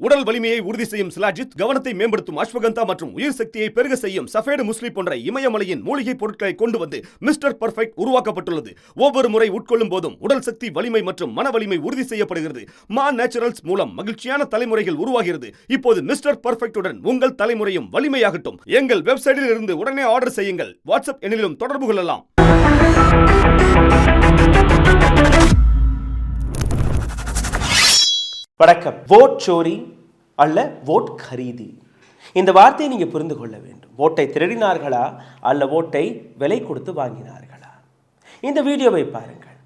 உடல் வலிமையை உறுதி செய்யும் சிலாஜித், கவனத்தை மேம்படுத்தும் அஸ்வகந்தா மற்றும் உயிர் சக்தியை பெருக செய்யும் சஃபேடு முஸ்லி போன்ற இமயமலையின் மூலிகை பொருட்களை கொண்டு வந்து மிஸ்டர் பர்ஃபெக்ட் உருவாக்கப்பட்டுள்ளது. ஒவ்வொரு முறை உட்கொள்ளும் போதும் உடல் சக்தி, வலிமை மற்றும் மன வலிமை உறுதி செய்யப்படுகிறது. மா நேச்சுரல்ஸ் மூலம் மகிழ்ச்சியான தலைமுறைகள் உருவாகிறது. இப்போது மிஸ்டர் பர்ஃபெக்ட்டுடன் உங்கள் தலைமுறையும் வலிமையாகட்டும். எங்கள் வெப்சைட்டில் இருந்து உடனே ஆர்டர் செய்யுங்கள். வாட்ஸ்அப் எண்ணிலும் தொடர்பு கொள்ளலாம். வணக்கம். வோட் சோரி அல்ல வோட் கரீதி. இந்த வார்த்தையை நீங்க புரிந்து கொள்ள வேண்டும். ஓட்டை திருடினார்களா அல்ல ஓட்டை விலை கொடுத்து வாங்கினார்களா? இந்த வீடியோவை பாருங்கள்.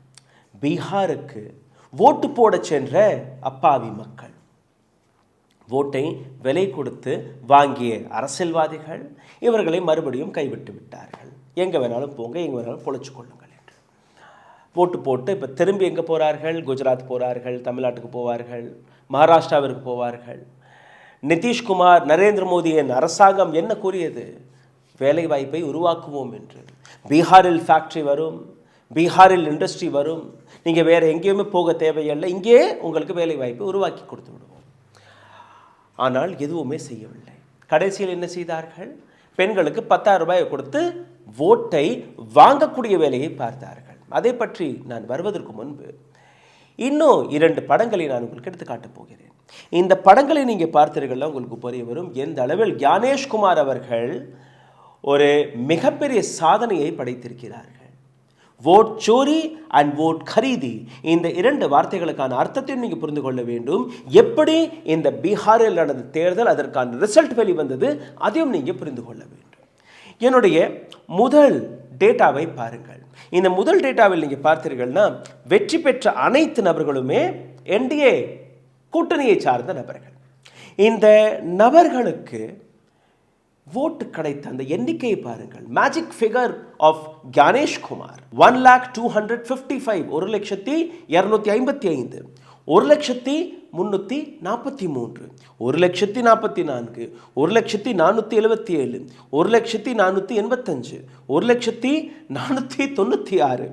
பீகாருக்கு ஓட்டு போட சென்ற அப்பாவி மக்கள், ஓட்டை விலை கொடுத்து வாங்கிய அரசியல்வாதிகள் இவர்களை மறுபடியும் கைவிட்டு விட்டார்கள். எங்க வேணாலும் போங்க, எங்க வேணாலும் பொழைச்சு கொள்ளுங்கள். ஓட்டு போட்டு இப்போ திரும்பி எங்கே போகிறார்கள்? குஜராத் போகிறார்கள், தமிழ்நாட்டுக்கு போவார்கள், மகாராஷ்டிராவிற்கு போவார்கள். நிதிஷ்குமார், நரேந்திர மோடியின் அரசாங்கம் என்ன கூறியது? வேலை வாய்ப்பை உருவாக்குவோம் என்று. பீகாரில் ஃபேக்ட்ரி வரும், பீகாரில் இண்டஸ்ட்ரி வரும், நீங்கள் வேறு எங்கேயுமே போக தேவையில்லை, இங்கே உங்களுக்கு வேலை வாய்ப்பை உருவாக்கி கொடுத்து விடுவோம். ஆனால் எதுவுமே செய்யவில்லை. கடைசியில் என்ன செய்தார்கள்? பெண்களுக்கு 10,000 ரூபாயை கொடுத்து ஓட்டை வாங்கக்கூடிய வேலையை பார்த்தார்கள். அதை பற்றி நான் வருவதற்கு முன்பு இன்னும் 2 படங்களை நான் உங்களுக்கு எடுத்து காட்டப் போகிறேன். இந்த படங்களை நீங்கள் பார்த்தீர்கள்னா உங்களுக்கு புரிய வரும் எந்த அளவில் ஞானேஷ்குமார் அவர்கள் ஒரு மிகப்பெரிய சாதனையை படைத்திருக்கிறார்கள். வோட் சோரி அண்ட் வோட் கரீதி, இந்த 2 வார்த்தைகளுக்கான அர்த்தத்தையும் நீங்கள் புரிந்து கொள்ள வேண்டும். எப்படி இந்த பீகாரில் நடந்த தேர்தல், அதற்கான ரிசல்ட் வெளிவந்தது, அதையும் நீங்கள் புரிந்து கொள்ள வேண்டும். என்னுடைய முதல் டேட்டாவை பாருங்கள். இந்த முதல் டேட்டாவில் நீங்கள் பார்த்தீர்கள்னா வெற்றி பெற்ற அனைத்து நபர்களுமே என்டிஏ கூட்டணியை சார்ந்த நபர்கள். இந்த நபர்களுக்கு ஓட்டு கிடைத்த அந்த எண்ணிக்கையை பாருங்கள். Magic figure of Gyanesh Kumar 1,255, 1,255, 1,343, 1,44, 1,477, 1,485, 1,496, 1,00,000.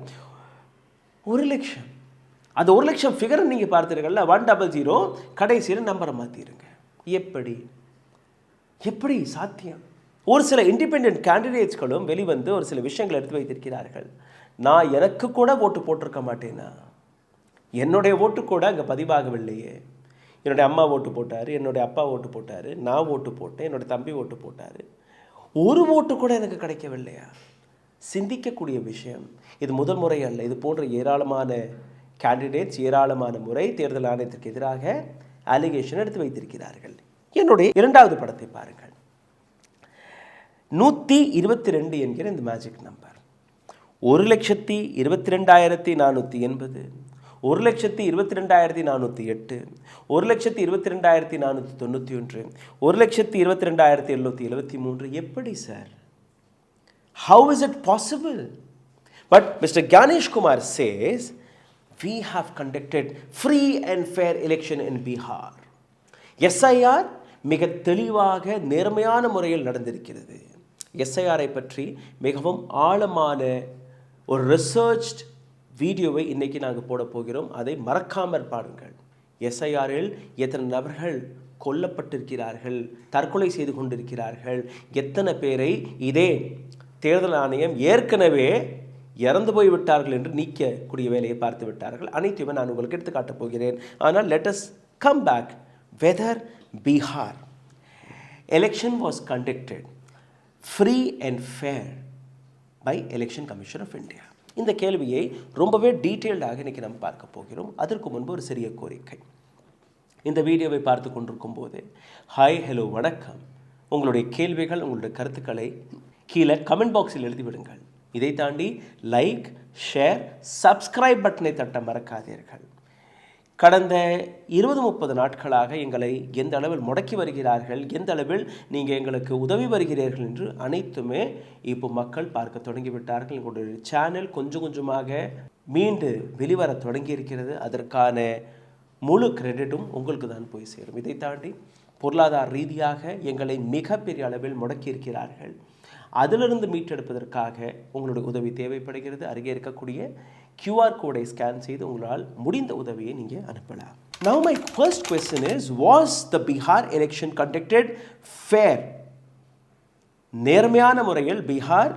அது 1,00,000 ஃபிகரை நீங்கள் பார்த்தீர்கள்ல, 100 கடைசியில் நம்பரை மாற்றிடுங்க. எப்படி சாத்தியம்? ஒரு சில இண்டிபெண்டன்ட் கேண்டிடேட்ஸ்களும் வெளிவந்து ஒரு சில விஷயங்களை எடுத்து வைத்திருக்கிறார்கள். நான் எனக்கு கூட ஓட்டு போட்டிருக்க மாட்டேனா, என்னுடைய ஓட்டு கூட அங்கே பதிவாகவில்லையே, என்னுடைய அம்மா ஓட்டு போட்டார், என்னுடைய அப்பா ஓட்டு போட்டார், நான் ஓட்டு போட்டேன், என்னுடைய தம்பி ஓட்டு போட்டார், ஒரு ஓட்டு கூட எனக்கு கிடைக்கவில்லையா? சிந்திக்கக்கூடிய விஷயம். இது முதல் முறை அல்ல. இது போன்ற ஏராளமான கேண்டிடேட்ஸ் ஏராளமான முறை தேர்தல் ஆணையத்திற்கு எதிராக அலிகேஷன் எடுத்து வைத்திருக்கிறார்கள். என்னுடைய 2வது படத்தை பாருங்கள். 122 என்கிற இந்த மேஜிக் நம்பர் 1,22,480, 1,22,408, 1,22,491, 1,22,773. எப்படி sir? How is it possible? But Mr. Gnaneshkumar says we have conducted free and fair election in Bihar. SIR மிக தெளிவாக நேர்மையான முறையில் நடந்திருக்கிறது. SIR-ஐ பற்றி மிகவும் ஆழமான ஒரு ரிசர்ச்ட் வீடியோவை இன்றைக்கி நாங்கள் போட போகிறோம். அதை மறக்காமற் பாருங்கள். SIR-இல் எத்தனை நபர்கள் கொல்லப்பட்டிருக்கிறார்கள், தற்கொலை செய்து கொண்டிருக்கிறார்கள், எத்தனை பேரை இதே தேர்தல் ஆணையம் ஏற்கனவே இறந்து போய்விட்டார்கள் என்று நீக்கக்கூடிய வேலையை பார்த்து விட்டார்கள். அனைத்தையுமே நான் உங்களுக்கு எடுத்து காட்டப் போகிறேன். ஆனால் let us come back. Whether Bihar election was conducted free and fair by Election Commission of India. இந்த கேள்வியை ரொம்பவே டீட்டெயில்டாக இன்றைக்கி நம்ம பார்க்க போகிறோம். அதற்கு முன்பு ஒரு சிறிய கோரிக்கை. இந்த வீடியோவை பார்த்து கொண்டிருக்கும் போது ஹாய், ஹலோ, வணக்கம், உங்களுடைய கேள்விகள், உங்களுடைய கருத்துக்களை கீழே கமெண்ட் பாக்ஸில் எழுதிவிடுங்கள். இதை தாண்டி லைக், ஷேர், சப்ஸ்கிரைப் பட்டனை தட்ட மறக்காதீர்கள். கடந்த 20-30 நாட்களாக எங்களை எந்த அளவில் முடக்கி வருகிறார்கள், எந்த அளவில் நீங்கள் எங்களுக்கு உதவி வருகிறீர்கள் என்று அனைத்துமே இப்போ மக்கள் பார்க்க தொடங்கிவிட்டார்கள். எங்களுடைய சேனல் கொஞ்சம் கொஞ்சமாக மீண்டு வெளிவர தொடங்கி இருக்கிறது. அதற்கான முழு கிரெடிட்டும் உங்களுக்கு தான் போய் சேரும். இதை தாண்டி பொருளாதார ரீதியாக எங்களை மிகப்பெரிய அளவில் முடக்கி இருக்கிறார்கள். அதிலிருந்து மீட்டெடுப்பதற்காக உங்களுடைய உதவி தேவைப்படுகிறது. அருகே இருக்கக்கூடிய QR கோடை ஸ்கேன் செய்து உங்களால் முடிந்த உதவியை நீங்கள் அனுப்பலாம். Now my first question is, was the Bihar election conducted fair? நேர்மையான முறையில் பீகார்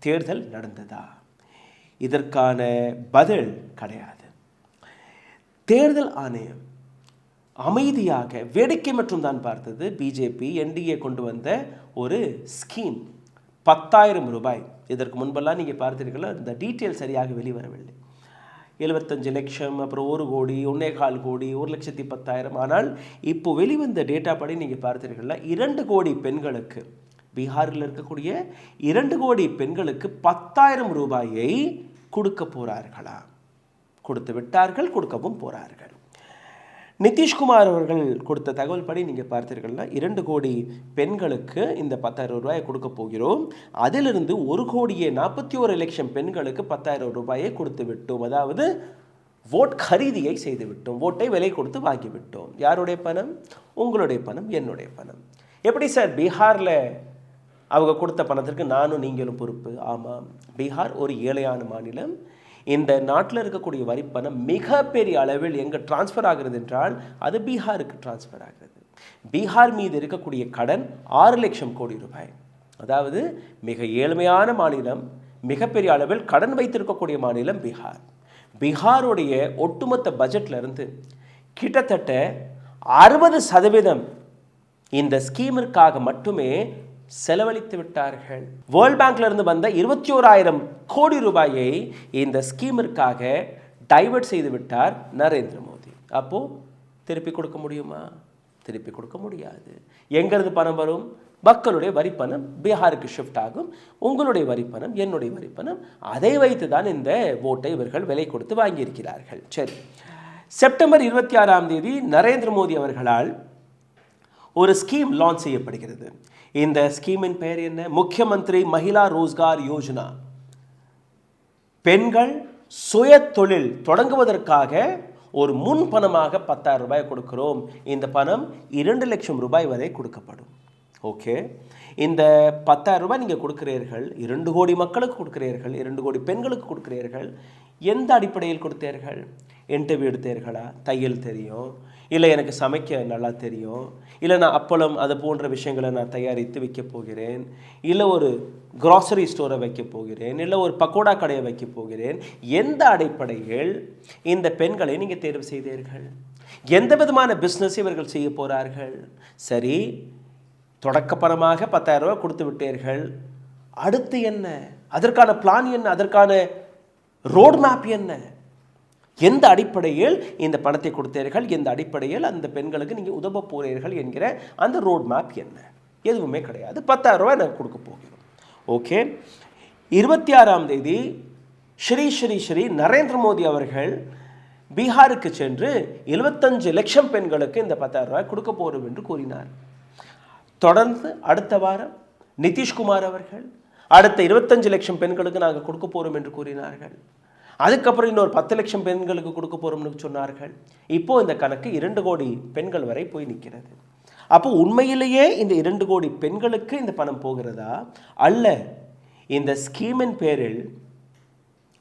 தேர்தல் நடந்ததா? இதற்கான பதில் கிடையாது. தேர்தல் ஆணையம் அமைதியாக வேடிக்கை மற்றும் தான் பார்த்தது. பிஜேபி என்டிஏ கொண்டு வந்த ஒரு ஸ்கீம் 10,000 ரூபாய். இதற்கு முன்பெல்லாம் நீங்கள் பார்த்தீர்களா, இந்த டீட்டெயில் சரியாக வெளிவரவில்லை. 75 லட்சம், அப்புறம் 1 கோடி, 1.25 கோடி, 1,10,000. ஆனால் இப்போ வெளிவந்த டேட்டா படி நீங்கள் பார்த்தீர்களா, 2 கோடி பெண்களுக்கு, பீகாரில் இருக்கக்கூடிய 2 கோடி பெண்களுக்கு 10,000 ரூபாயை கொடுக்க போகிறார்களா? கொடுத்து விட்டார்கள், கொடுக்கவும் போகிறார்கள். நிதிஷ்குமார் அவர்கள் கொடுத்த தகவல் படி நீங்கள் பார்த்தீர்கள்னா 2 கோடி பெண்களுக்கு இந்த 10,000 ரூபாயை கொடுக்க போகிறோம். அதிலிருந்து 1,41 லட்சம் பெண்களுக்கு 10,000 ரூபாயை கொடுத்து விட்டோம். அதாவது ஓட் கரீதியை செய்து விட்டோம். ஓட்டை விலை கொடுத்து வாங்கிவிட்டோம். யாருடைய பணம்? உங்களுடைய பணம், என்னுடைய பணம். எப்படி சார் பீகாரில் அவங்க கொடுத்த பணத்திற்கு நானும் நீங்களும் பொறுப்பு? ஆமாம், பீகார் ஒரு ஏழையான மாநிலம். இந்த நாட்டில் இருக்கக்கூடிய வரிப்பணம் மிகப்பெரிய அளவில் எங்கே டிரான்ஸ்ஃபர் ஆகிறது என்றால் அது பீகாருக்கு டிரான்ஸ்ஃபர் ஆகிறது. பீகார் மீது இருக்கக்கூடிய கடன் 6 லட்சம் கோடி ரூபாய். அதாவது மிக ஏழ்மையான மாநிலம், மிகப்பெரிய அளவில் கடன் வைத்திருக்கக்கூடிய மாநிலம் பீகார். பீகாருடைய ஒட்டுமொத்த பட்ஜெட்லேருந்து கிட்டத்தட்ட 60% இந்த ஸ்கீமிற்காக மட்டுமே செலவழித்து விட்டார்கள். வேர்ல்ட் பேங்க்ல இருந்து வந்த 21,000 கோடி ரூபாயை இந்த ஸ்கீமிற்காக டைவர்ட் செய்து விட்டார் நரேந்திர மோடி. அப்போ திருப்பி கொடுக்க முடியுமா? திருப்பி கொடுக்க முடியாது. எங்கிருந்து பணம் வரும்? மக்களுடைய வரிப்பணம் பீகாருக்கு ஷிஃப்ட் ஆகும். உங்களுடைய வரிப்பணம், என்னுடைய வரிப்பணம், அதை வைத்து தான் இந்த ஓட்டை இவர்கள் விலை கொடுத்து வாங்கியிருக்கிறார்கள். சரி, செப்டம்பர் 26ஆம் தேதி நரேந்திர மோடி அவர்களால் ஒரு ஸ்கீம் லான்ச் செய்யப்படுகிறது. இந்த ஸ்கீமின் பெயர் என்ன? முக்கியமந்திரி மகிழா ரோஸ்கார் யோஜனா. பெண்கள் சுய தொழில் தொடங்குவதற்காக ஒரு முன் பணமாக 10,000 ரூபாய் கொடுக்கிறோம். இந்த பணம் 2 லட்சம் ரூபாய் வரை கொடுக்கப்படும். ஓகே, இந்த 10,000 ரூபாய் நீங்கள் கொடுக்கிறீர்கள், 2 கோடி மக்களுக்கு கொடுக்கிறீர்கள், 2 கோடி பெண்களுக்கு கொடுக்கிறீர்கள். எந்த அடிப்படையில் கொடுத்தீர்கள்? இன்டர்வியூ எடுத்தீர்களா? தையல் தெரியும், இல்லை எனக்கு சமைக்க நல்லா தெரியும், இல்லை நான் அப்பளம் அது போன்ற விஷயங்களை நான் தயாரித்து வைக்க போகிறேன், இல்லை ஒரு கிராசரி ஸ்டோரை வைக்க போகிறேன், இல்லை ஒரு பக்கோடா கடையை வைக்க போகிறேன். எந்த அடிப்படையில் இந்த பெண்களை நீங்கள் தேர்வு செய்தீர்கள்? எந்த விதமான பிஸ்னஸ் இவர்கள் செய்ய போகிறார்கள்? சரி, தொடக்க பணமாக 10,000 ரூபாய் கொடுத்து விட்டீர்கள். அடுத்து என்ன? அதற்கான பிளான் என்ன? அதற்கான ரோட் மேப் என்ன? எந்த அடிப்படையில் இந்த பணத்தை கொடுத்தீர்கள்? எந்த அடிப்படையில் அந்த பெண்களுக்கு நீங்கள் உதவ போகிறீர்கள் என்கிற அந்த ரோட் மேப் என்ன? எதுவுமே கிடையாது. 10,000 ரூபாய் நாங்கள் கொடுக்க போகிறோம். ஓகே, 26ஆம் தேதி ஸ்ரீ நரேந்திர மோடி அவர்கள் பீகாருக்கு சென்று 75 லட்சம் பெண்களுக்கு இந்த 10,000 ரூபாய் கொடுக்க போகிறோம் என்று கூறினார். தொடர்ந்து அடுத்த வாரம் நிதிஷ்குமார் அவர்கள் அடுத்த 25 லட்சம் பெண்களுக்கு நாங்கள் கொடுக்க போகிறோம் என்று கூறினார்கள். அதுக்கப்புறம் இன்னொரு 10 லட்சம் பெண்களுக்கு கொடுக்க போகிறோம்னு சொன்னார்கள். இப்போது இந்த கணக்கு 2 கோடி பெண்கள் வரை போய் நிற்கிறது. அப்போ உண்மையிலேயே இந்த 2 கோடி பெண்களுக்கு இந்த பணம் போகிறதா, அல்ல இந்த ஸ்கீமின் பேரில்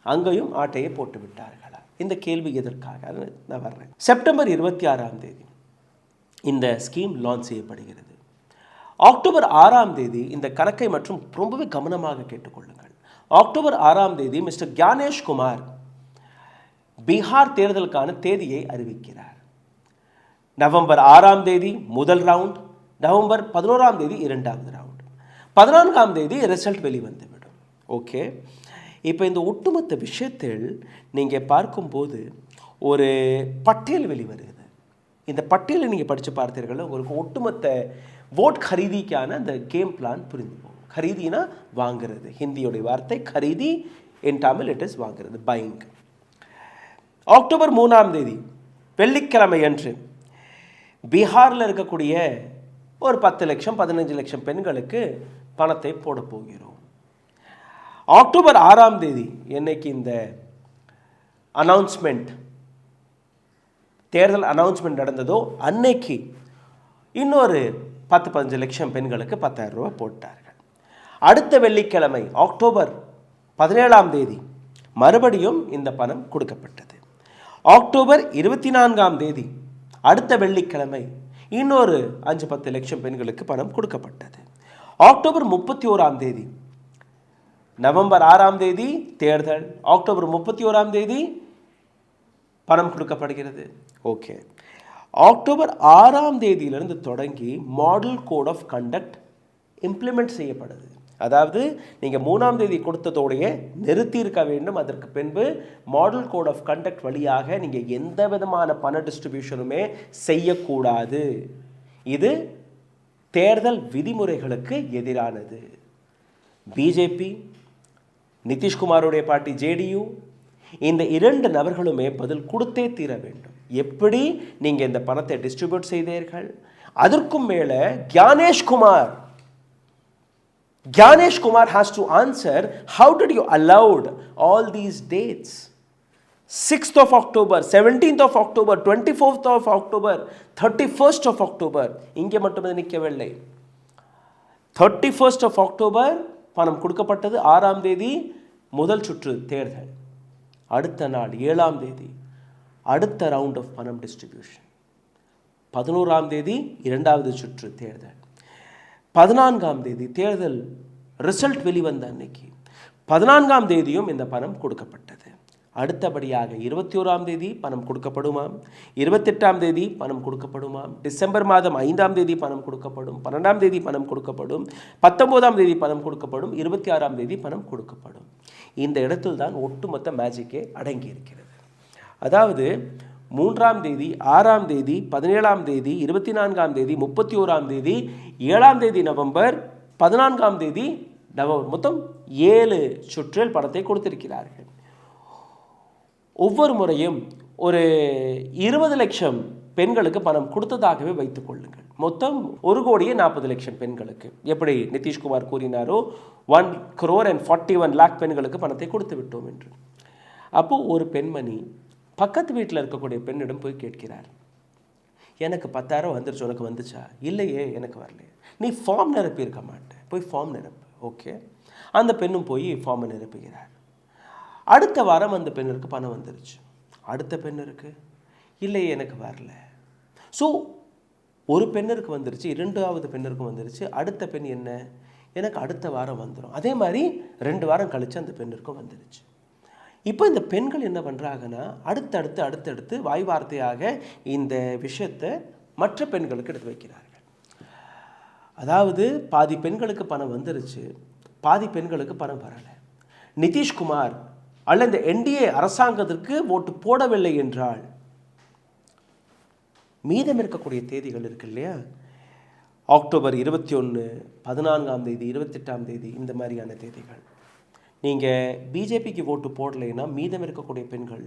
அங்கேயும் ஆட்டையை போட்டு விட்டார்களா? இந்த கேள்வி எதற்காக நான் வர்றேன். செப்டம்பர் 26ஆம் தேதி இந்த ஸ்கீம் லான்ச் செய்யப்படுகிறது. அக்டோபர் 6ஆம் தேதி இந்த கணக்கை மற்றும் ரொம்பவே கவனமாக கேட்டுக்கொள்ளுங்கள். அக்டோபர் 6ஆம் தேதி மிஸ்டர் ஞானேஷ் குமார் பீகார் தேர்தலுக்கான தேதியை அறிவிக்கிறார். நவம்பர் 6ஆம் தேதி முதல் ரவுண்ட், நவம்பர் 11ஆம் தேதி 2வது ரவுண்ட், 14ஆம் தேதி ரிசல்ட் வெளிவந்துவிடும். ஓகே, இப்போ இந்த ஒட்டுமொத்த விஷயத்தில் நீங்கள் பார்க்கும்போது ஒரு பட்டியல் வெளிவருகிறது. இந்த பட்டியலை நீங்கள் படித்து பார்த்தீர்கள், உங்களுக்கு ஒட்டுமொத்த ஓட் கரீதிக்கான அந்த கேம் பிளான் புரிந்து போகும். கரீதினா வாங்கிறது, ஹிந்தியோடைய வார்த்தை கரீதி, என் தமிழ் இட் இஸ் வாங்கிறது, பையிங். அக்டோபர் 3ஆம் தேதி வெள்ளிக்கிழமை அன்று பீகாரில் இருக்கக்கூடிய ஒரு 10 லட்சம் 15 லட்சம் பெண்களுக்கு பணத்தை போட போகிறோம். அக்டோபர் 6ஆம் தேதி என்னைக்கு இந்த அனௌன்ஸ்மெண்ட், தேர்தல் அனௌன்ஸ்மெண்ட் நடந்ததோ அன்னைக்கு இன்னொரு 10-15 லட்சம் பெண்களுக்கு 10,000 ரூபாய் போட்டார்கள். அடுத்த வெள்ளிக்கிழமை அக்டோபர் 17ஆம் தேதி மறுபடியும் இந்த பணம் கொடுக்கப்பட்டது. அக்டோபர் 24ஆம் தேதி அடுத்த வெள்ளிக்கிழமை இன்னொரு 5-10 லட்சம் பெண்களுக்கு பணம் கொடுக்கப்பட்டது. அக்டோபர் 31ஆம் தேதி, நவம்பர் 6ஆம் தேதி தேர்தல், அக்டோபர் 31ஆம் தேதி பணம் கொடுக்கப்படுகிறது. ஓகே, அக்டோபர் 6ஆம் தேதியிலிருந்து தொடங்கி model code of conduct implement செய்யப்படுது. அதாவது நீங்கள் 3ஆம் தேதி கொடுத்ததோடைய நிறுத்தி இருக்க வேண்டும். அதற்கு பின்பு மாடல் கோட் ஆஃப் கண்டக்ட் வழியாக நீங்கள் எந்த விதமான பண டிஸ்ட்ரிபியூஷனுமே செய்யக்கூடாது. இது தேர்தல் விதிமுறைகளுக்கு எதிரானது. பிஜேபி, நிதிஷ்குமாருடைய பார்ட்டி ஜேடியு, இந்த 2 நபர்களுமே பதில் கொடுத்தே தீர வேண்டும். எப்படி நீங்கள் இந்த பணத்தை டிஸ்ட்ரிபியூட் செய்தீர்கள்? அதற்கும் மேலே Gyanesh Kumar has to answer, how did you allowed all these dates? 6th of October, 17th of October, 24th of October, 31st of October. இங்கே மட்டுமே நிற்கவில்லை. 31st of October பணம் கொடுக்கப்பட்டது. 6ஆம் தேதி முதல் சுற்று தேர்தல். அடுத்த நாள் 7ஆம் தேதி அடுத்த ரவுண்ட் ஆஃப் பணம் டிஸ்ட்ரிபியூஷன். 11ஆம் தேதி 2வது சுற்று தேர்தல். 14ஆம் தேதி தேர்தல் ரிசல்ட் வெளிவந்த அன்னைக்கு 14ஆம் தேதியும் இந்த பணம் கொடுக்கப்பட்டது. அடுத்தபடியாக 21ஆம் தேதி பணம் கொடுக்கப்படுமாம், 28ஆம் தேதி பணம் கொடுக்கப்படுமாம், டிசம்பர் மாதம் 5ஆம் தேதி பணம் கொடுக்கப்படும், 12ஆம் தேதி பணம் கொடுக்கப்படும், 19ஆம் தேதி பணம் கொடுக்கப்படும், 26ஆம் தேதி பணம் கொடுக்கப்படும். இந்த இடத்தில் தான் ஒட்டுமொத்த மேஜிக்கே அடங்கி இருக்கிறது. அதாவது 3ஆம் தேதி, 6ஆம் தேதி, 17ஆம் தேதி, 24ஆம் தேதி, 31ஆம் தேதி, 7ஆம் தேதி நவம்பர், 14ஆம் தேதி நவம்பர், மொத்தம் 7 சுற்றில் பணத்தை கொடுத்திருக்கிறார்கள். ஒவ்வொரு முறையும் ஒரு 20 லட்சம் பெண்களுக்கு பணம் கொடுத்ததாகவே வைத்துக் கொள்ளுங்கள். மொத்தம் 1,40,00,000 பெண்களுக்கு. எப்படி நிதிஷ்குமார் கூறினாரோ 1,41,00,000 பெண்களுக்கு பணத்தை கொடுத்து விட்டோம் என்று. அப்போது ஒரு பெண்மணி பக்கத்து வீட்டில் இருக்கக்கூடிய பெண்ணிடம் போய் கேட்கிறார், எனக்கு 10,000 வந்துருச்சு, உனக்கு வந்துச்சா? இல்லையே, எனக்கு வரலையே. நீ ஃபார்ம் நிரப்பி இருக்க மாட்டேன், போய் ஃபார்ம் நிரப்பு. ஓகே, அந்த பெண்ணும் போய் ஃபார்மை நிரப்புகிறார். அடுத்த வாரம் அந்த பெண்ணிற்கு பணம் வந்துருச்சு. அடுத்த பெண்ணிற்கு இல்லையே, எனக்கு வரல. ஸோ ஒரு பெண்ணிற்கு வந்துருச்சு, 2வது பெண்ணிற்கும் வந்துருச்சு. அடுத்த பெண் என்ன, எனக்கு அடுத்த வாரம் வந்துடும். அதே மாதிரி 2 வாரம் கழித்து அந்த பெண்ணிற்கும் வந்துருச்சு. இப்போ இந்த பெண்கள் என்ன பண்ணுறாங்கன்னா, அடுத்தடுத்து வாய் வார்த்தையாக இந்த விஷயத்தை மற்ற பெண்களுக்கு எடுத்து வைக்கிறார்கள். அதாவது பாதி பெண்களுக்கு பணம் வந்துருச்சு, பாதி பெண்களுக்கு பணம் வரலை. நிதிஷ்குமார் அல்ல இந்த என்டிஏ அரசாங்கத்திற்கு ஓட்டு போடவில்லை என்றால் மீதம் இருக்கக்கூடிய தேதிகள் இருக்கு இல்லையா, அக்டோபர் 21, 14ஆம் தேதி, 28ஆம் தேதி, இந்த மாதிரியான தேதிகள் நீங்கள் பிஜேபிக்கு ஓட்டு போடலைன்னா மீதம் இருக்கக்கூடிய பெண்கள்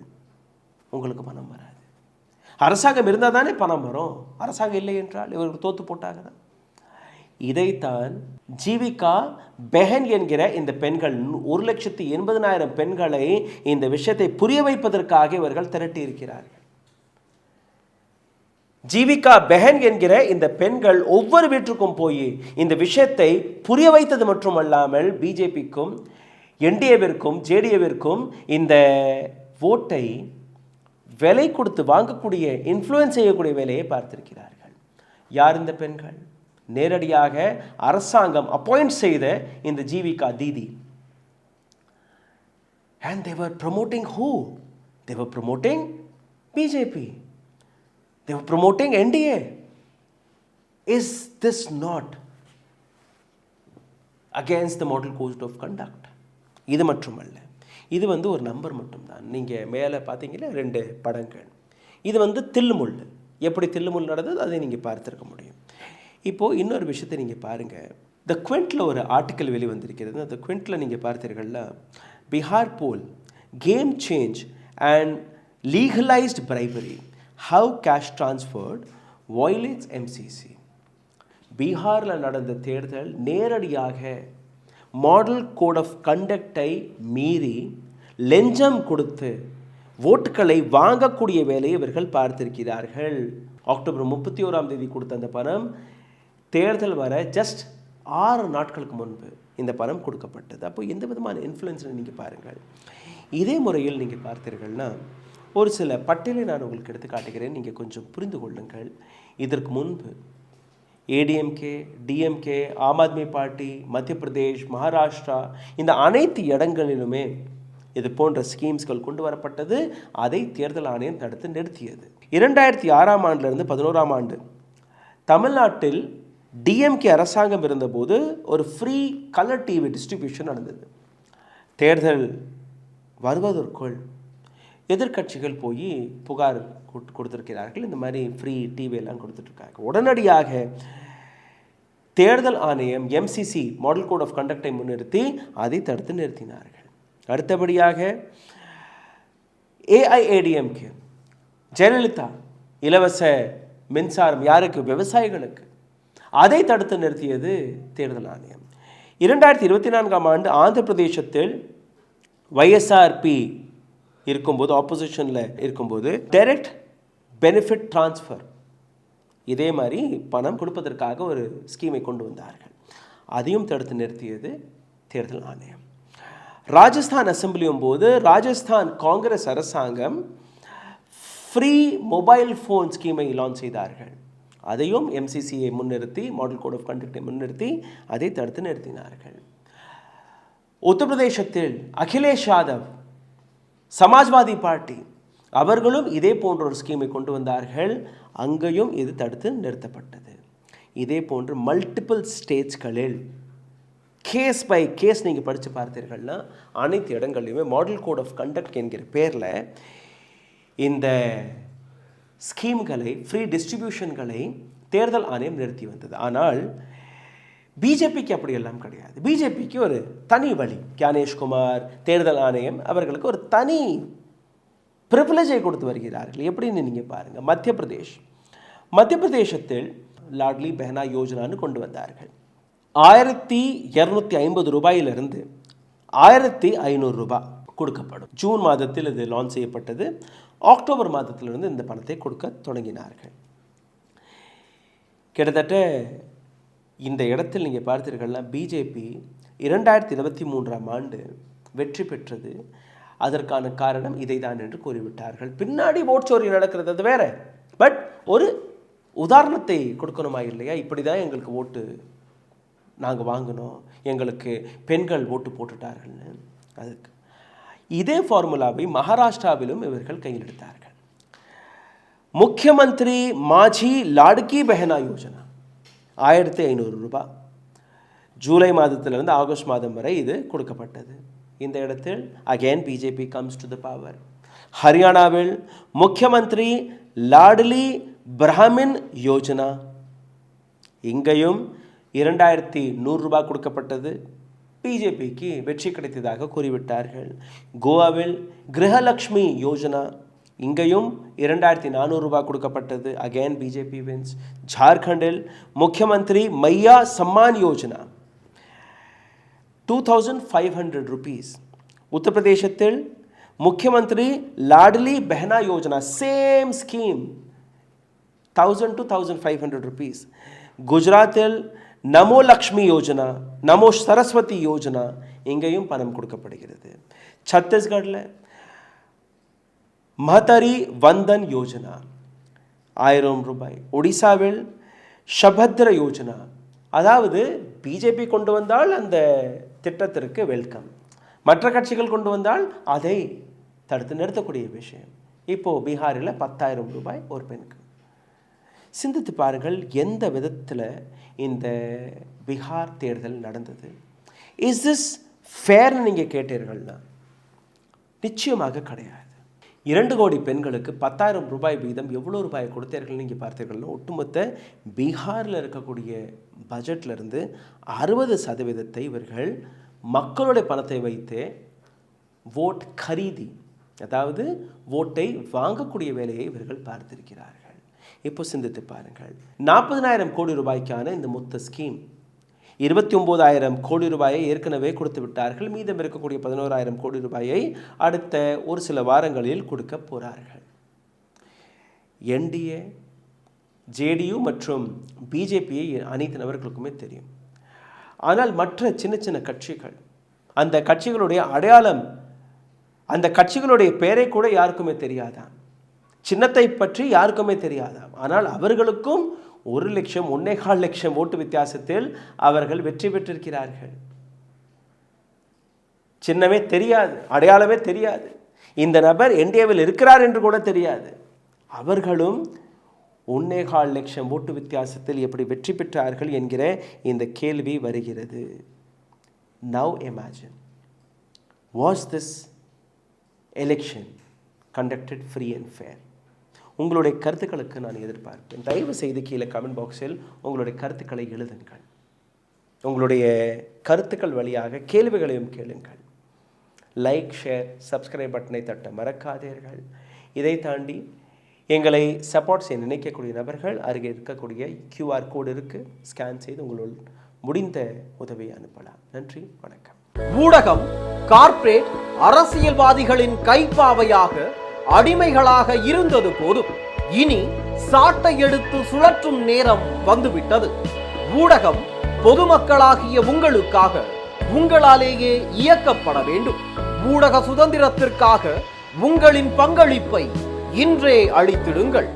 உங்களுக்கு பணம் வராது. அரசாங்கம் இருந்தால் தானே பணம் வரும். அரசாங்கம் இல்லை என்றால் இவர்கள் தோற்று போட்டாங்கன்னா. இதைத்தான் ஜீவிகா பெஹன் என்கிற இந்த பெண்கள் 1,80,000 பெண்களை இந்த விஷயத்தை புரிய வைப்பதற்காக இவர்கள் திரட்டி இருக்கிறார்கள். ஜீவிகா பெஹன் என்கிற இந்த பெண்கள் ஒவ்வொரு வீட்டுக்கும் போய் இந்த விஷயத்தை புரிய வைத்தது மட்டுமல்லாமல் பிஜேபிக்கும் என்டிஏவிற்கும் ஜேடிஏவிற்கும் இந்த ஓட்டை விலை கொடுத்து வாங்கக்கூடிய இன்ஃப்ளூயன்ஸ் செய்யக்கூடிய வேலையை பார்த்திருக்கிறார்கள். யார் இந்த பெண்கள்? நேரடியாக அரசாங்கம் அப்பாயிண்ட் செய்த இந்த ஜீவிகா தீதி. And they were promoting who? They were promoting BJP. They were promoting NDA. Is this not against the model code of conduct? இது மட்டுமல்ல, இது ஒரு நம்பர் மட்டும்தான். நீங்கள் மேலே பார்த்தீங்கன்னா 2 படங்கள். இது தில்லுமுள். எப்படி தில்லுமுள் நடந்தது அதை நீங்கள் பார்த்துருக்க முடியும். இப்போது இன்னொரு விஷயத்தை நீங்கள் பாருங்கள். த குவெண்ட்டில் ஒரு ஆர்டிக்கல் வெளிவந்திருக்கிறது. அந்த குவெண்ட்டில் நீங்கள் பார்த்தீர்கள்னா, Bihar poll game change and legalised bribery, how cash transferred violates MCC. பீகாரில் நடந்த தேர்தல் நேரடியாக மாடல் கோட் ஆஃப் கண்டக்டை மீறி லஞ்சம் கொடுத்து ஓட்டுகளை வாங்கக்கூடிய வேலையை இவர்கள் பார்த்திருக்கிறார்கள். அக்டோபர் 31ஆம் தேதி கொடுத்த அந்த பணம் தேர்தல் வர ஜஸ்ட் 6 நாட்களுக்கு முன்பு இந்த பணம் கொடுக்கப்பட்டது. அப்போ எந்த விதமான இன்ஃப்ளூயன்ஸ் நீங்கள் பாருங்கள். இதே முறையில் நீங்கள் பார்த்தீர்கள்னா, ஒரு சில பட்டியலை நான் உங்களுக்கு எடுத்து காட்டுகிறேன், நீங்கள் கொஞ்சம் புரிந்து கொள்ளுங்கள். இதற்கு முன்பு ஏடிஎம்கே, டிஎம்கே, ஆம் ஆத்மி பார்ட்டி, மத்திய பிரதேஷ், மகாராஷ்டிரா இந்த அனைத்து இடங்களிலுமே இது போன்ற ஸ்கீம்ஸ்கள் கொண்டு வரப்பட்டது. அதை தேர்தல் ஆணையம் தடுத்து நிறுத்தியது. 2006ஆம் ஆண்டிலிருந்து 2011ஆம் ஆண்டு தமிழ்நாட்டில் டிஎம்கே அரசாங்கம் இருந்தபோது ஒரு ஃப்ரீ கலர் டிவி டிஸ்ட்ரிபியூஷன் நடந்தது. தேர்தல் வருவதற்குள் எதிர்க்கட்சிகள் போய் புகார் கொடுத்துருக்கிறார்கள், இந்த மாதிரி ஃப்ரீ டிவி எல்லாம் கொடுத்துட்ருக்காங்க. உடனடியாக தேர்தல் ஆணையம் எம்சிசி மாடல் கோட் ஆஃப் கண்டக்டை முன்னிறுத்தி அதை தடுத்து நிறுத்தினார்கள். அடுத்தபடியாக ஏஐஏடிஎம்கே ஜெயலலிதா இலவச மின்சாரம் யாருக்கு? விவசாயிகளுக்கு. அதை தடுத்து நிறுத்தியது தேர்தல் ஆணையம். 2024ஆம் ஆண்டு ஆந்திர பிரதேசத்தில் YSRP இருக்கும்போது, ஆப்போசிஷனில் இருக்கும்போது டைரக்ட் பெனிஃபிட் டிரான்ஸ்ஃபர் இதே மாதிரி பணம் கொடுப்பதற்காக ஒரு ஸ்கீமை கொண்டு வந்தார்கள். அதையும் தடுத்து நிறுத்தியது தேர்தல் ஆணையம். ராஜஸ்தான் அசம்பிளியும் போது ராஜஸ்தான் காங்கிரஸ் அரசாங்கம் ஃப்ரீ மொபைல் ஃபோன் ஸ்கீமை லான்ச் செய்தார்கள். அதையும் எம்சிசியை முன்னிறுத்தி, மாடல் கோட் ஆஃப் கண்டக்டை முன்னிறுத்தி அதை தடுத்து நிறுத்தினார்கள். உத்தரப்பிரதேசத்தில் அகிலேஷ் யாதவ், சமாஜ்வாதி பார்ட்டி அவர்களும் இதே போன்ற ஒரு ஸ்கீமை கொண்டு வந்தார்கள். அங்கேயும் இது தடுத்து நிறுத்தப்பட்டது. இதே போன்று மல்டிபிள் ஸ்டேட்ஸ்களில் கேஸ் பை கேஸ் நீங்கள் படித்து பார்த்தீர்கள்னா அனைத்து இடங்கள்லையுமே மாடல் கோட் ஆஃப் கண்டக்ட் என்கிற பேரில் இந்த ஸ்கீம்களை, ஃப்ரீ டிஸ்ட்ரிபியூஷன்களை தேர்தல் ஆணையம் நிறுத்தி வந்தது. ஆனால் பிஜேபிக்கு அப்படியெல்லாம் கிடையாது. பிஜேபிக்கு ஒரு தனி வழி. ஞானேஷ்குமார், தேர்தல் ஆணையம் அவர்களுக்கு ஒரு தனி ப்ரிவிலேஜை கொடுத்து வருகிறார்கள். எப்படின்னு நீங்கள் பாருங்கள். மத்திய பிரதேசத்தில் லாட்லி பெஹனா யோஜனான்னு கொண்டு வந்தார்கள். 1250 ரூபாயிலிருந்து 1500 ரூபாய் கொடுக்கப்படும். ஜூன் மாதத்தில் இது லான்ச் செய்யப்பட்டது. அக்டோபர் மாதத்திலிருந்து இந்த பணத்தை கொடுக்க தொடங்கினார்கள். கிட்டத்தட்ட இந்த இடத்தில் நீங்கள் பார்த்தீர்கள்னா பிஜேபி 2023ஆம் ஆண்டு வெற்றி பெற்றது. அதற்கான காரணம் இதை தான் என்று கூறிவிட்டார்கள். பின்னாடி ஓட்சோரி நடக்கிறது அது வேற. பட் ஒரு உதாரணத்தை கொடுக்கணுமா இல்லையா? இப்படி தான் எங்களுக்கு ஓட்டு நாங்கள் வாங்கினோம், எங்களுக்கு பெண்கள் ஓட்டு போட்டுட்டார்கள்னு. அதுக்கு இதே ஃபார்முலாவை மகாராஷ்டிராவிலும் இவர்கள் கையில் எடுத்தார்கள். முக்கியமந்திரி மாஜி லாடுக்கி பெஹனா யோஜனா 1500 ரூபாய் ஜூலை மாதத்திலிருந்து ஆகஸ்ட் மாதம் வரை இது கொடுக்கப்பட்டது. இந்த இடத்தில் again BJP comes to the power. ஹரியானாவில் முக்கியமந்திரி லாட்லி பிராமின் யோஜனா, இங்கேயும் 2100 ரூபாய் கொடுக்கப்பட்டது. பிஜேபிக்கு வெற்றி கிடைத்ததாக கூறிவிட்டார்கள். கோவாவில் கிரகலக்ஷ்மி யோஜனா, இங்கேயும் 2400 ரூபாய் கொடுக்கப்பட்டது. Again BJP wins. ஜார்க்கண்டில் முக்கியமந்திரி மையா சம்மான் யோஜனா 2500 rupees. உத்தரப்பிரதேசத்தில் Mukhyamantri Ladli Behna Yojana, same scheme 1000 to 1500 rupees. குஜராத்தில் நமோ லக்ஷ்மி யோஜனா, நமோ சரஸ்வதி யோஜனா, இங்கேயும் பணம் கொடுக்கப்படுகிறது. சத்தீஸ்கரில் மஹதரி வந்தன் யோஜனா 1000 ரூபாய். ஒடிசாவில் ஷபத்ர யோஜனா, அதாவது பிஜேபி கொண்டு வந்தால் அந்த திட்டத்திற்கு வெல்கம், மற்ற கட்சிகள் கொண்டு வந்தால் அதை தடுத்து நிறுத்தக்கூடிய விஷயம். இப்போது பீகாரில் 10,000 ரூபாய் ஒரு பெண்ணுக்கு. சிந்தித்து பாருங்கள் எந்த விதத்தில் இந்த பீகார் தேர்தல் நடந்தது. இஸ் திஸ் ஃபேர்னு நீங்கள் கேட்டீர்கள்னா நிச்சயமாக கிடையாது. 2 கோடி பெண்களுக்கு 10,000 ரூபாய் வீதம் எவ்வளோ ரூபாய் கொடுத்தீர்கள் நீங்கள் பார்த்தீர்கள்னா ஒட்டுமொத்த பீகாரில் இருக்கக்கூடிய பட்ஜெட்லேருந்து 60% இவர்கள் மக்களுடைய பணத்தை வைத்து ஓட் கரீதி, அதாவது ஓட்டை வாங்கக்கூடிய வேலையை இவர்கள் பார்த்திருக்கிறார்கள். இப்போ சிந்தித்து பாருங்கள், 40,000 கோடி ரூபாய்க்கான இந்த மொத்த ஸ்கீம் 29,000 கோடி ரூபாயை ஏற்கனவே கொடுத்து விட்டார்கள். மீதம் இருக்கக்கூடிய 11,000 கோடி ரூபாயை அடுத்த ஒரு சில வாரங்களில் கொடுக்க போகிறார்கள். என்டிஏ, ஜேடியு மற்றும் பிஜேபியை அனைத்து நபர்களுக்குமே தெரியும். ஆனால் மற்ற சின்ன சின்ன கட்சிகள், அந்த கட்சிகளுடைய அடையாளம் அந்த கட்சிகளுடைய பெயரை கூட யாருக்குமே தெரியாதாம், சின்னத்தை பற்றி யாருக்குமே தெரியாதாம். ஆனால் அவர்களுக்கும் 1 லட்சம் 1.25 லட்சம் ஓட்டு வித்தியாசத்தில் அவர்கள் வெற்றி பெற்றிருக்கிறார்கள். சின்னமே தெரியாது, அடையாளமே தெரியாது, இந்த நபர் என்டிஏவில் இருக்கிறார் என்று கூட தெரியாது. அவர்களும் 1.25 லட்சம் ஓட்டு வித்தியாசத்தில் எப்படி வெற்றி பெற்றார்கள் என்கிற இந்த கேள்வி வருகிறது. Now imagine, was this election conducted free and fair? உங்களுடைய கருத்துக்களுக்கு நான் எதிர்பார்ப்பேன். தயவு செய்து கீழே கமெண்ட் பாக்ஸில் உங்களுடைய கருத்துக்களை எழுதுங்கள். உங்களுடைய கருத்துக்கள் வழியாக கேள்விகளையும் கேளுங்கள். லைக், ஷேர், சப்ஸ்கிரைப் பட்டனை தட்ட மறக்காதீர்கள். இதை தாண்டி எங்களை சப்போர்ட் செய்ய நினைக்கக்கூடிய நபர்கள் அருகே இருக்கக்கூடிய QR கோடு இருக்குது, ஸ்கேன் செய்து உங்களுள் முடிந்த உதவியை அனுப்பலாம். நன்றி, வணக்கம். ஊடகம் கார்ப்பரேட் அரசியல்வாதிகளின் கைப்பாவையாக அடிமைகளாக இருந்தது போதும், இனி சாட்டை எடுத்து சுழற்றும் நேரம் வந்துவிட்டது. ஊடகம் பொதுமக்களாகிய உங்களுக்காக உங்களாலேயே இயக்கப்பட வேண்டும். ஊடக சுதந்திரத்திற்காக உங்களின் பங்களிப்பை இன்றே அளித்திடுங்கள்.